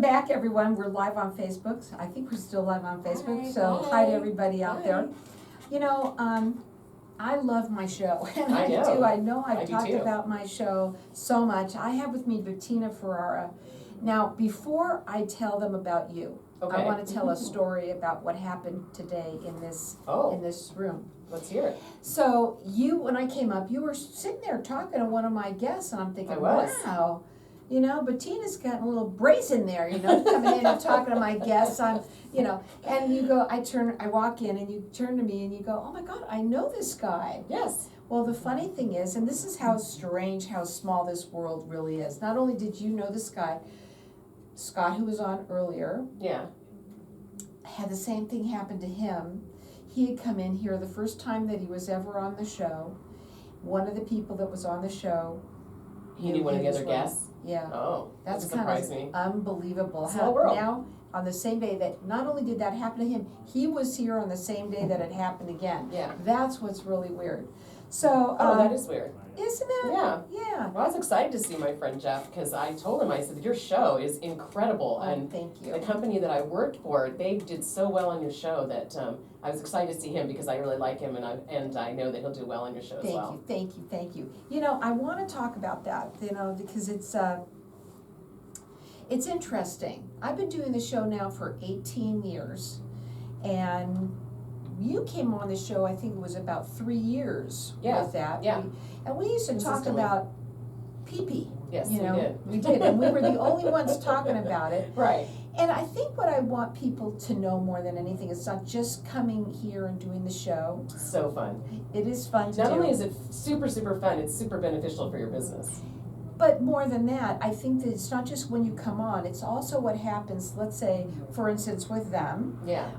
back, everyone. We're live on Facebook. I think we're still live on Facebook. Hi, So hi to everybody out there. You know, I love my show. And I know. do. I know I've I do talked too. about my show so much. I have with me Bettina Ferrara. Now, before I tell them about you, Okay. I want to tell a story about what happened today in this room. Let's hear it. So you, when I came up, you were sitting there talking to one of my guests, and I'm thinking, I was. wow, you know, Bettina's got a little brazen there, you know, coming in and talking to my guests. You know, and you go, I walk in, and you turn to me, and you go, oh my God, I know this guy. Yes. Well, the funny thing is, and this is how strange, how small this world really is. Not only did you know this guy, Scott, who was on earlier, Yeah. had the same thing happen to him. He had come in here the first time that he was ever on the show. One of the people that was on the show, He knew one of the other guests? Yeah. Oh, That's that kind surprised of me. unbelievable. Small world. Now, on the same day that, not only did that happen to him, he was here on the same day that it happened again. Yeah. That's what's really weird. So, That is weird. Isn't it? Yeah. Yeah. Well, I was excited to see my friend Jeff because I told him, I said, your show is incredible. Oh, And thank you. the company that I worked for, they did so well on your show that I was excited to see him because I really like him and I know that he'll do well on your show as well. Thank you. You know, I want to talk about that, you know, because it's interesting. I've been doing the show now for 18 years, and you came on the show, I think it was about 3 years with that. Yeah. We used to talk Consistently. about pee-pee. Yes, you know, we did. We did, and we were the only ones talking about it. Right. And I think what I want people to know more than anything is not just coming here and doing the show. So fun. It is fun to do. Not only is it super, super fun, it's super beneficial for your business. But more than that, I think that it's not just when you come on, it's also what happens, let's say, for instance, with them. Yeah.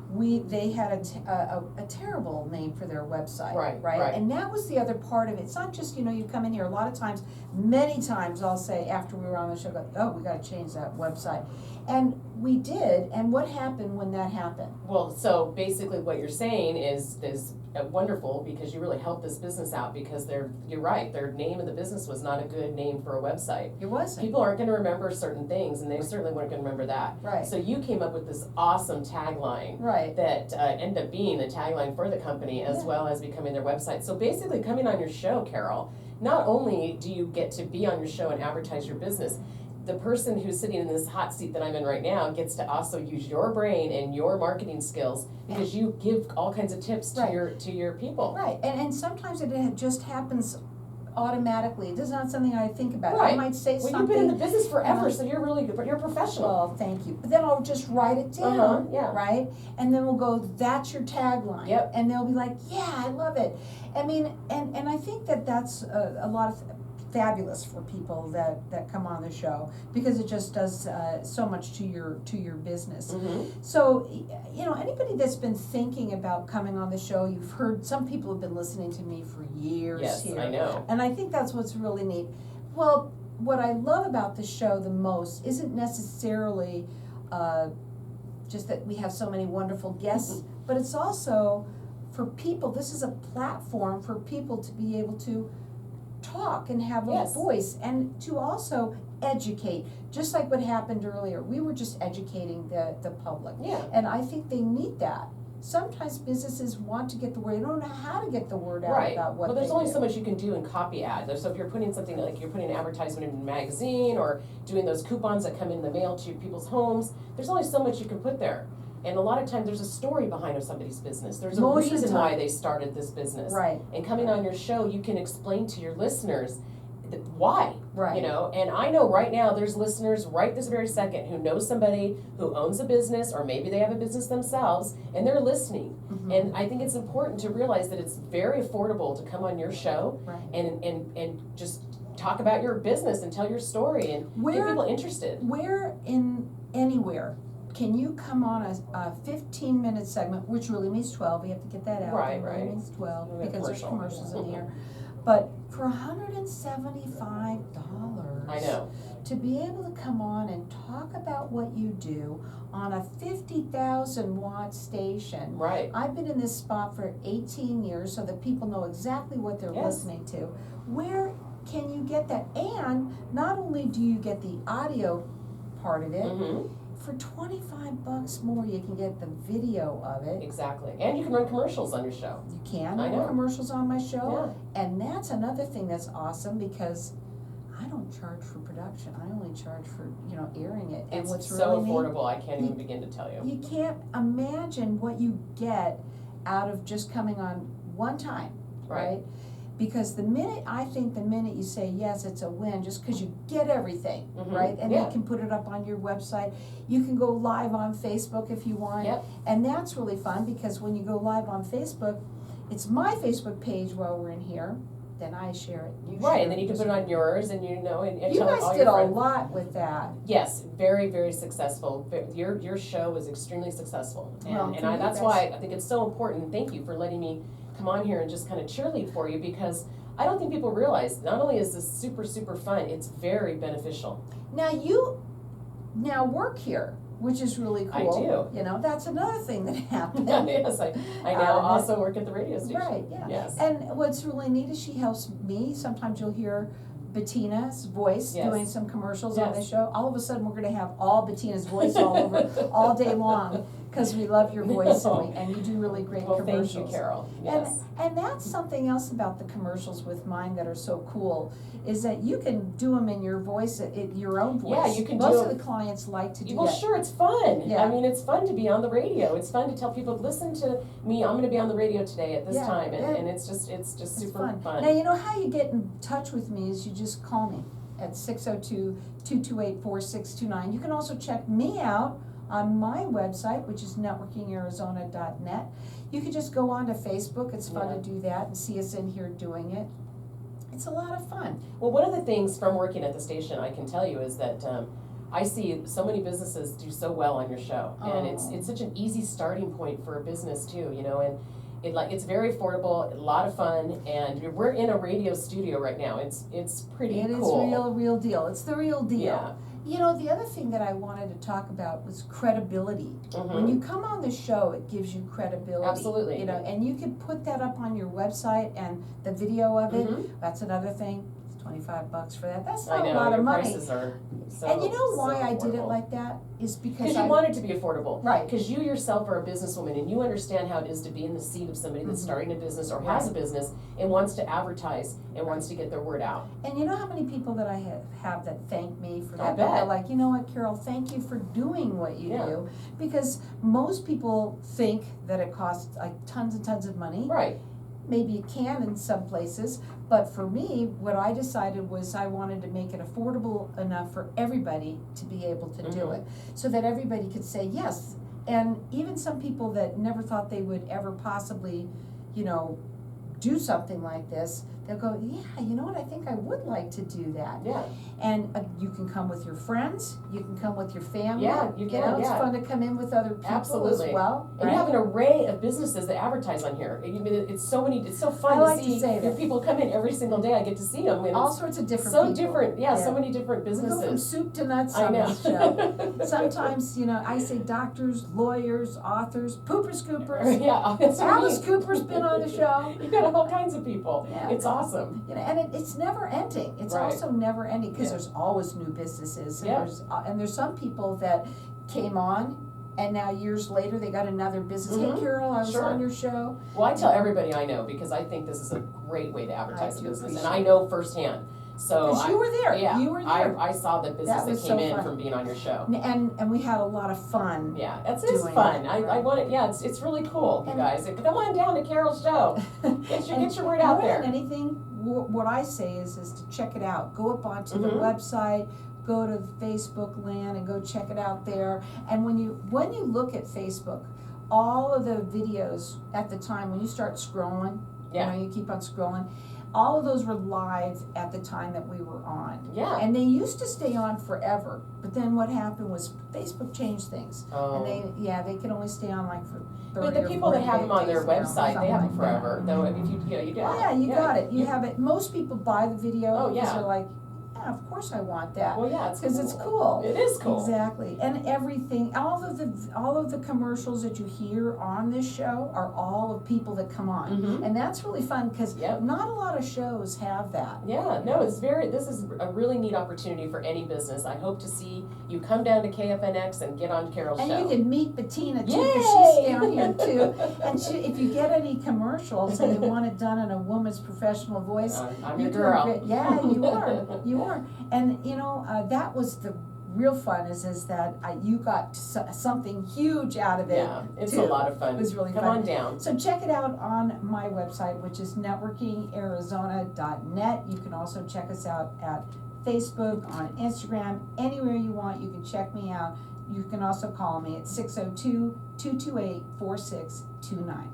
They had a terrible name for their website. Right. And that was the other part of it. It's not just, you know, you come in here, a lot of times, many times I'll say after we were on the show, oh, we gotta change that website. And we did, and what happened when that happened? Well, so basically what you're saying is wonderful because you really helped this business out because you're right, their name of the business was not a good name for a website. It wasn't. People aren't gonna remember certain things and they certainly weren't gonna remember that. Right. So you came up with this awesome tagline. Right. That ended up being the tagline for the company as well as becoming their website. So basically coming on your show, Carol, not only do you get to be on your show and advertise your business, the person who's sitting in this hot seat that I'm in right now gets to also use your brain and your marketing skills because you give all kinds of tips to your people. Right, and sometimes it just happens automatically. It is not something I think about. Right. I might say something. Well, you've been in the business forever, so you're really good, but you're a professional. Well, thank you. But then I'll just write it down, yeah. right? And then we'll go, that's your tagline. Yep. And they'll be like, yeah, I love it. I mean, and I think that's a lot of fabulous for people that come on the show because it just does so much to your business. Mm-hmm. So, you know, anybody that's been thinking about coming on the show, you've heard some people have been listening to me for years here. Yes, I know. And I think that's what's really neat. Well, what I love about the show the most isn't necessarily just that we have so many wonderful guests, but it's also for people, this is a platform for people to be able to talk and have a voice and to also educate, just like what happened earlier. We were just educating the public. Yeah. And I think they need that. Sometimes businesses want to get the word, they don't know how to get the word out about what there's they only do. so much you can do in copy ads. So if you're putting something like you're putting an advertisement in a magazine or doing those coupons that come in the mail to people's homes, there's only so much you can put there. And a lot of times there's a story behind somebody's business. There's a reason why they started this business. Right. And coming on your show, you can explain to your listeners why. Right. You know, and I know right now there's listeners right this very second who know somebody who owns a business or maybe they have a business themselves and they're listening. Mm-hmm. And I think it's important to realize that it's very affordable to come on your show and just talk about your business and tell your story and get people interested. Where in anywhere can you come on a 15-minute segment, which really means 12, we have to get that out. Right, It really right. means 12 We have because there's commercial. commercials in here. But for $175, I know. to be able to come on and talk about what you do on a 50,000 watt station. Right. I've been in this spot for 18 years so that people know exactly what they're listening to. Where can you get that? And not only do you get the audio part of it, Mm-hmm. for $25 more, you can get the video of it. Exactly. And you can run commercials on your show. You can I run know. commercials on my show. Yeah. And that's another thing that's awesome, because I don't charge for production. I only charge for, airing it. And It's what's so really neat, affordable, I can't even begin to tell you. you can't imagine what you get out of just coming on one time, right? Because the minute you say yes, it's a win, just because you get everything, Mhm. right? And Yeah. you can put it up on your website. You can go live on Facebook if you want. Yep. And that's really fun, because when you go live on Facebook, it's my Facebook page while we're in here, then I share it. You Right, share and then you can put it on yours, and and You tell guys all did your a friends. lot with that. Yes, very, very successful. Your show was extremely successful, Well, that's why I think it's so important. Thank you for letting me come on here and just kind of cheerlead for you, because I don't think people realize not only is this super, super fun, it's very beneficial. Now you work here, which is really cool. I do. That's another thing that happened. Yes, I now also work at the radio station. Right, yeah. Yes. And what's really neat is she helps me. Sometimes you'll hear Bettina's voice Yes. doing some commercials on the Yes. show. All of a sudden, we're gonna have all Bettina's voice all over, all day long, because we love your voice, and you do really great Well, commercials. thank you, Carol. Yes. And that's something else about the commercials with mine that are so cool, is that you can do them in your voice, your own voice. Yeah, you can Most do of it- the clients like to do Well, that. sure, it's fun. Yeah. I mean, it's fun to be on the radio. It's fun to tell people, listen to me, I'm gonna be on the radio today at this Yeah, time, yeah. and it's just It's super fun. Now, you know how you get in touch with me is you just call me at 602-228-4629. You can also check me out on my website, which is networkingarizona.net. You can just go on to Facebook. It's fun Yeah. to do that and see us in here doing it. It's a lot of fun. Well, one of the things from working at the station I can tell you is that I see so many businesses do so well on your show, and Oh. it's such an easy starting point for a business too, and it's very affordable, a lot of fun, and we're in a radio studio right now. It's pretty It is cool. real deal. It's the real deal. Yeah. The other thing that I wanted to talk about was credibility. Mhm. When you come on the show, it gives you credibility. Absolutely. And you can put that up on your website, and the video of it, Mhm. that's another thing. It's $25 for that. That's I not know, a lot your of money. prices are so And you know why so I did it affordable. like that? Is because Because you I, want it to be affordable. Right. Because you yourself are a businesswoman and you understand how it is to be in the seat of somebody that's Mhm. starting a business or has a business and wants to advertise and wants to get their word out. and you know how many people that I have that thank me for I that? They're bet. like, you know what, Carol, thank you for doing what you Yeah. do. Because most people think that it costs like tons and tons of money. Right. Maybe it can in some places, but for me, what I decided was I wanted to make it affordable enough for everybody to be able to do Mhm. it, so that everybody could say yes. And even some people that never thought they would ever possibly, do something like this, they'll go, yeah, you know what, I think I would like to do that. Yeah. And you can come with your friends, you can come with your family. Yeah, you can, It's yeah. fun to come in with other people Absolutely. as well, And you have an array of businesses that advertise on here. It's so fun I like to to see say your that. people come in every single day. I get to see them. And All it's sorts of different so people. different. Yeah, so many different We go from businesses. soup to nuts I on know. this show. Sometimes, I say doctors, lawyers, authors, pooper scoopers. Yeah, that's what I Alice mean. Cooper's been on the show. You got all kinds of people. Yeah. It's awesome. And it's never ending. It's Right. also never ending, because Yeah. there's always new businesses. And, Yeah. there's some people that came on, and now years later they got another business. Mhm. Hey Carol, I was Sure. on your show. Well, I tell everybody I know because I think this is a great way to advertise I a do business, and appreciate I know firsthand. So Because you were there. Yeah, You were there. I saw the business that was came so in fun. from being on your show. And we had a lot of fun. Yeah, it's Doing fun. it, I right. want it. Yeah, it's really cool, you And- guys. Come on down to Carol's show. Get your word out More there. than anything, what I say is to check it out. Go up onto the Mhm. website, go to Facebook land and go check it out there. And when you look at Facebook, all of the videos at the time when you start scrolling, Yeah. you keep on scrolling, all of those were live at the time that we were on. Yeah. And they used to stay on forever, but then what happened was Facebook changed things. Oh. And they can only stay on like for 30 But the or people that 40 have them on their days now, website, they something have like them that. forever. Though if you do Oh yeah, you got it. You You- have it. Most people buy the video Oh, because yeah. they're like, yeah, of course I want that. Well, yeah, it's Because it's cool. It is cool. Exactly, and everything, all of the commercials that you hear on this show are all of people that come on. Mhm. And that's really fun, because Yep. not a lot of shows have that. Yeah, no, this is a really neat opportunity for any business. I hope to see you come down to KFNX and get on Carol's And show. you can meet Bettina too, Yay! because she's down here too. And if you get any commercials and you want it done in a woman's professional voice, I'm you your do girl. great. Yeah, you are. And that was the real fun, is that you got something huge out of it. Yeah, it's too. a lot of fun. It was really Come fun. on down. So check it out on my website, which is networkingarizona.net. You can also check us out at Facebook, on Instagram, anywhere you want. You can check me out. You can also call me at 602-228-4629.